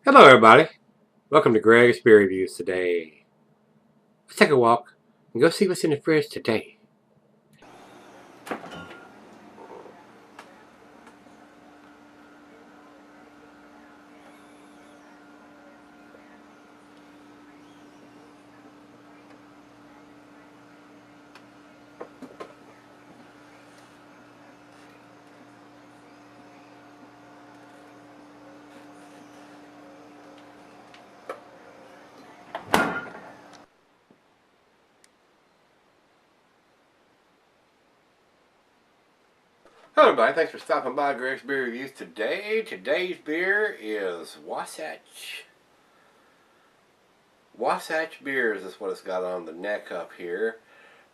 Hello, everybody. Welcome to Greg's Beer Reviews today. Let's take a walk and go see what's in the fridge today. Hello, everybody. Thanks for stopping by Greg's Beer Reviews today. Today's beer is Wasatch. Wasatch Beers is what it's got on the neck up here.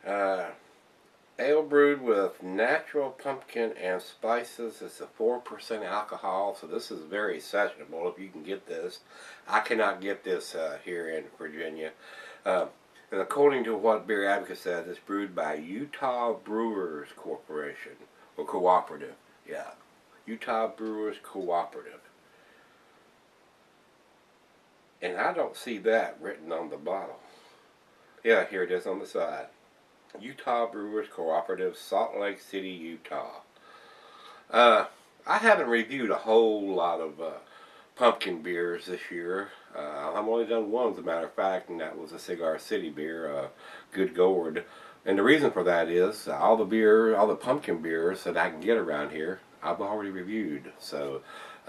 Ale brewed with natural pumpkin and spices. It's a 4% alcohol, so this is very sessionable if you can get this. I cannot get this here in Virginia. And according to what Beer Advocate says, it's brewed by Utah Brewers Corporation, or Cooperative. Yeah, Utah Brewers Cooperative. And I don't see that written on the bottle. Yeah, here it is on the side. Utah Brewers Cooperative, Salt Lake City, Utah. I haven't reviewed a whole lot of pumpkin beers this year. I've only done one, as a matter of fact, and that was a Cigar City beer, Good Gourd. And the reason for that is all the pumpkin beers that I can get around here, I've already reviewed. So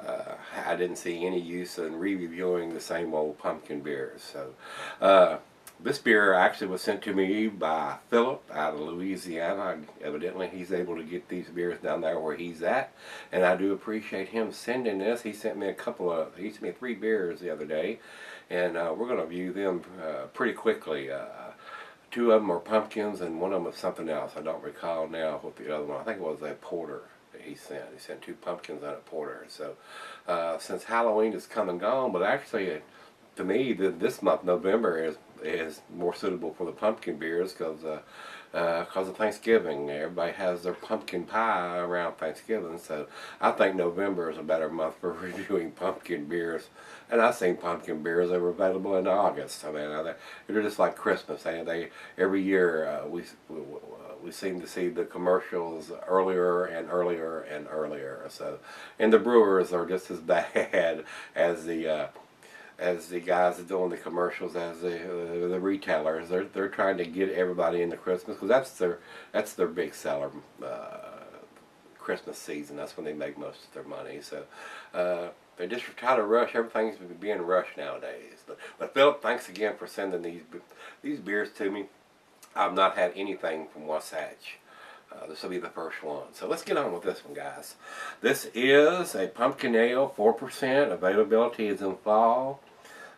I didn't see any use in re-reviewing the same old pumpkin beers. So this beer actually was sent to me by Philip out of Louisiana. Evidently, he's able to get these beers down there where he's at, and I do appreciate him sending this. He sent me he sent me 3 beers the other day, and we're going to review them pretty quickly. 2 of them are pumpkins, and one of them is something else. I don't recall now what the other one. I think it was a porter that he sent. He sent 2 pumpkins and a porter. So since Halloween is come and gone, but actually, to me, this month, November, is more suitable for the pumpkin beers because of Thanksgiving. Everybody has their pumpkin pie around Thanksgiving, so I think November is a better month for reviewing pumpkin beers. And I've seen pumpkin beers that were available in August. I mean, they're just like Christmas. Every year we seem to see the commercials earlier and earlier and earlier. So, and the brewers are just as bad as the guys that doing the commercials, as the retailers. They're trying to get everybody into Christmas because that's their big seller. Christmas season. That's when they make most of their money. So they just try to rush. Everything's being rushed nowadays. But Philip, thanks again for sending these beers to me. I've not had anything from Wasatch. This will be the first one. So let's get on with this one, guys. This is a pumpkin ale, 4%. Availability is in fall.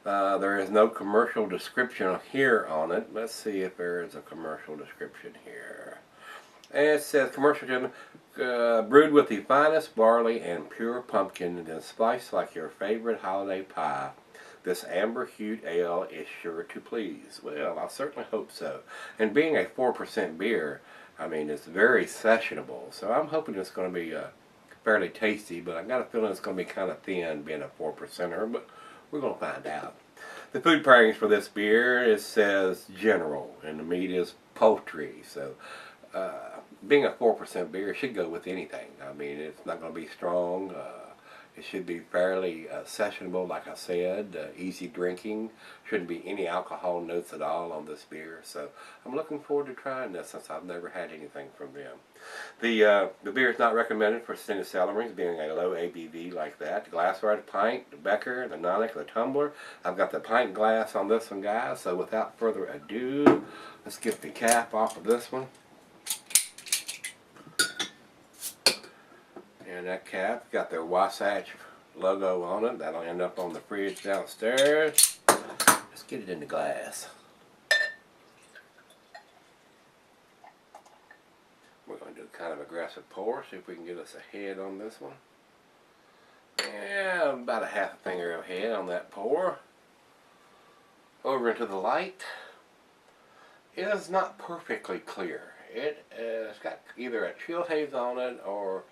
There is no commercial description here on it. Let's see if there is a commercial description here. And it says, commercial brewed with the finest barley and pure pumpkin and then spiced like your favorite holiday pie. This amber-hued ale is sure to please. Well, I certainly hope so. And being a 4% beer, I mean, it's very sessionable. So I'm hoping it's going to be fairly tasty, but I got a feeling it's going to be kind of thin, being a 4%er, but we're going to find out. The food pairings for this beer, it says general, and the meat is poultry. So being a 4% beer, it should go with anything. I mean, it's not going to be strong. It should be fairly sessionable, like I said, easy drinking. Shouldn't be any alcohol notes at all on this beer. So I'm looking forward to trying this since I've never had anything from them. The beer is not recommended for extended cellaries, being a low ABV like that. The glassware, the pint, the becker, the nonic, the tumbler. I've got the pint glass on this one, guys. So without further ado, let's get the cap off of this one. And that cap got their Wasatch logo on it. That'll end up on the fridge downstairs. Let's get it in the glass. We're going to do kind of aggressive pour, see if we can get us a head on this one. Yeah, about a half a finger of head on that pour. Over into the light. It is not perfectly clear. It's got either a chill haze on it or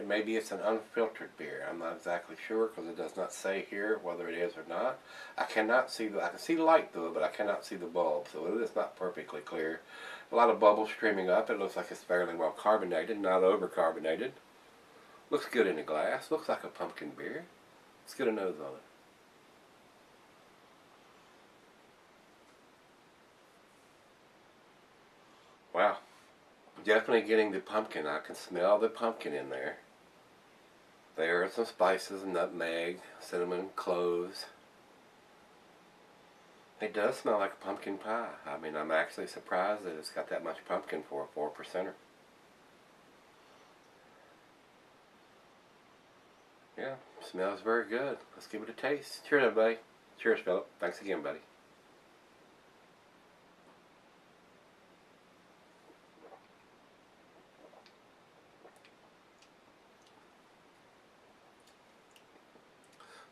maybe it's an unfiltered beer. I'm not exactly sure because it does not say here whether it is or not. I cannot see I can see light through it, but I cannot see the bulb, so it is not perfectly clear. A lot of bubbles streaming up. It looks like it's fairly well carbonated, not over carbonated. Looks good in the glass. Looks like a pumpkin beer. Let's get a nose on it. Wow. Definitely getting the pumpkin. I can smell the pumpkin in there. There are some spices, nutmeg, cinnamon, cloves. It does smell like a pumpkin pie. I mean, I'm actually surprised that it's got that much pumpkin for a 4%er. Yeah, smells very good. Let's give it a taste. Cheers, everybody. Cheers, Philip. Thanks again, buddy.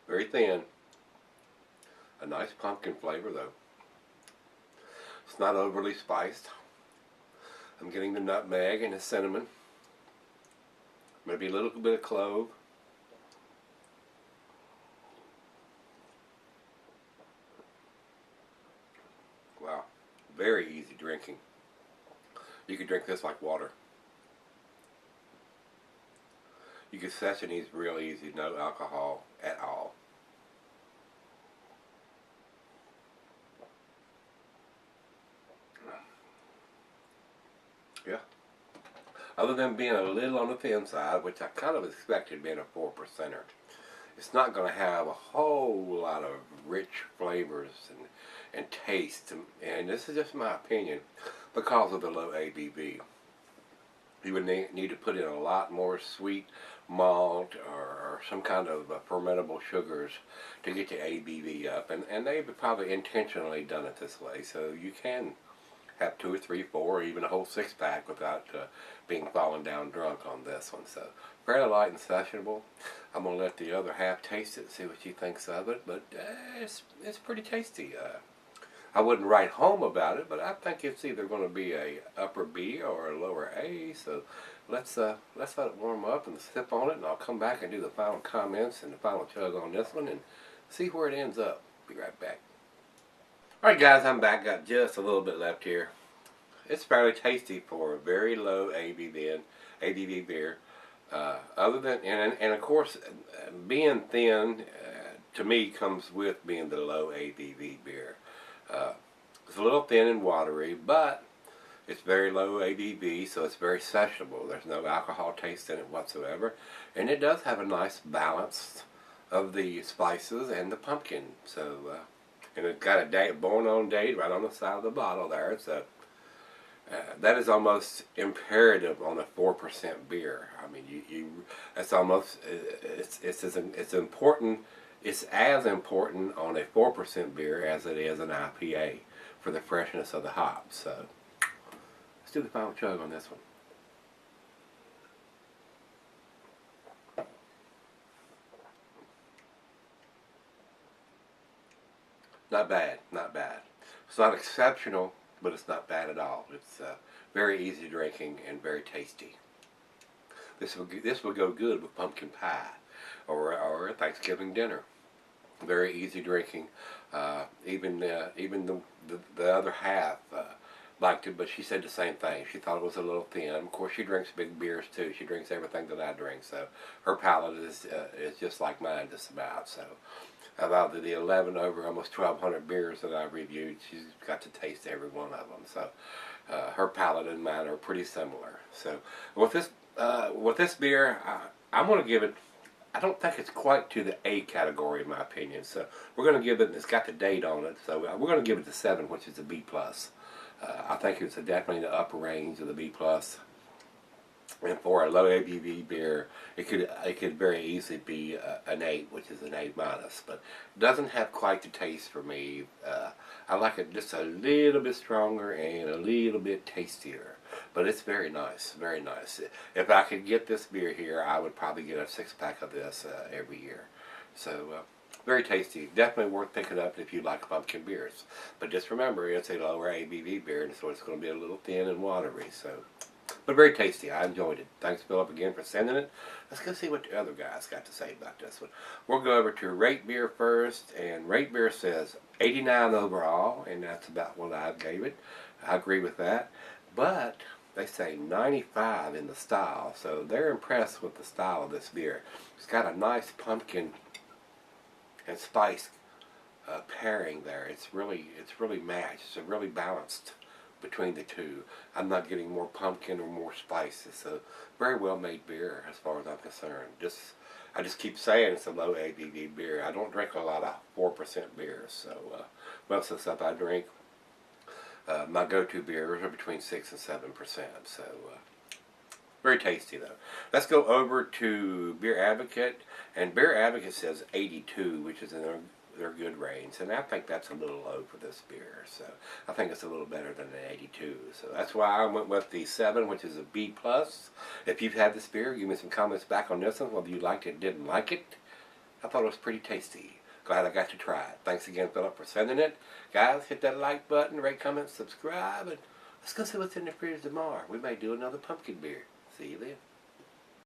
Very thin. A nice pumpkin flavor, though. It's not overly spiced. I'm getting the nutmeg and the cinnamon. Maybe a little bit of clove. Wow. Very easy drinking. You could drink this like water. You could session these real easy, no alcohol at all. Yeah. Other than being a little on the thin side, which I kind of expected being a 4%er, it's not going to have a whole lot of rich flavors and taste. And this is just my opinion because of the low ABV. You would need to put in a lot more sweet malt or some kind of fermentable sugars to get the ABV up. And they've probably intentionally done it this way. So you can have 2 or 3, 4, or even a whole 6-pack without being fallen down drunk on this one. So fairly light and sessionable. I'm going to let the other half taste it and see what she thinks of it. But it's pretty tasty. I wouldn't write home about it, but I think it's either going to be a upper B or a lower A. So let's let it warm up and sip on it, and I'll come back and do the final comments and the final chug on this one and see where it ends up. Be right back. Alright guys, I'm back. Got just a little bit left here. It's fairly tasty for a very low ABV beer. Other than, and of course, being thin to me comes with being the low ABV beer. It's a little thin and watery, but it's very low ABV, so it's very sessionable. There's no alcohol taste in it whatsoever, and it does have a nice balance of the spices and the pumpkin. So, and it's got a born on date right on the side of the bottle there. So that is almost imperative on a 4% beer. I mean, that's almost it's important. It's as important on a 4% beer as it is an IPA for the freshness of the hops. So let's do the final chug on this one. Not bad, not bad. It's not exceptional, but it's not bad at all. It's very easy drinking and very tasty. This will go good with pumpkin pie or a Thanksgiving dinner. Very easy drinking. Even the other half liked it, but she said the same thing. She thought it was a little thin. Of course, she drinks big beers too. She drinks everything that I drink, so her palate is just like mine, just about. So, about the 11 over almost 1,200 beers that I reviewed, she's got to taste every one of them. So, her palate and mine are pretty similar. So, with this beer, I'm going to give it. I don't think it's quite to the A category in my opinion. So we're going to give it. It's got the date on it. So we're going to give it the 7, which is a B plus. I think it's definitely in the upper range of the B plus. And for a low ABV beer, it could very easily be an 8, which is an A minus. But it doesn't have quite the taste for me. I like it just a little bit stronger and a little bit tastier. But it's very nice, very nice. If I could get this beer here, I would probably get a 6-pack of this every year. So, very tasty. Definitely worth picking up if you like pumpkin beers. But just remember, it's a lower ABV beer, and so it's going to be a little thin and watery. So, But very tasty. I enjoyed it. Thanks, Philip, again for sending it. Let's go see what the other guys got to say about this one. We'll go over to Rate Beer first, and Rate Beer says 89 overall, and that's about what I gave it. I agree with that. But they say 95 in the style, so they're impressed with the style of this beer. It's got a nice pumpkin and spice pairing there. It's really matched. It's really balanced between the two. I'm not getting more pumpkin or more spice. It's a very well made beer as far as I'm concerned. I just keep saying it's a low ABV beer. I don't drink a lot of 4% beers, so most of the stuff I drink, my go-to beers are between 6 and 7%. So very tasty though. Let's go over to Beer Advocate, and Beer Advocate says 82, which is in their good range, and I think that's a little low for this beer. So I think it's a little better than an 82. So that's why I went with the 7, which is a B+. If you've had this beer, give me some comments back on this one, whether you liked it, didn't like it. I thought it was pretty tasty. Glad I got to try it. Thanks again, Philip, for sending it. Guys, hit that like button, rate, comment, subscribe, and let's go see what's in the fridge tomorrow. We may do another pumpkin beer. See you then.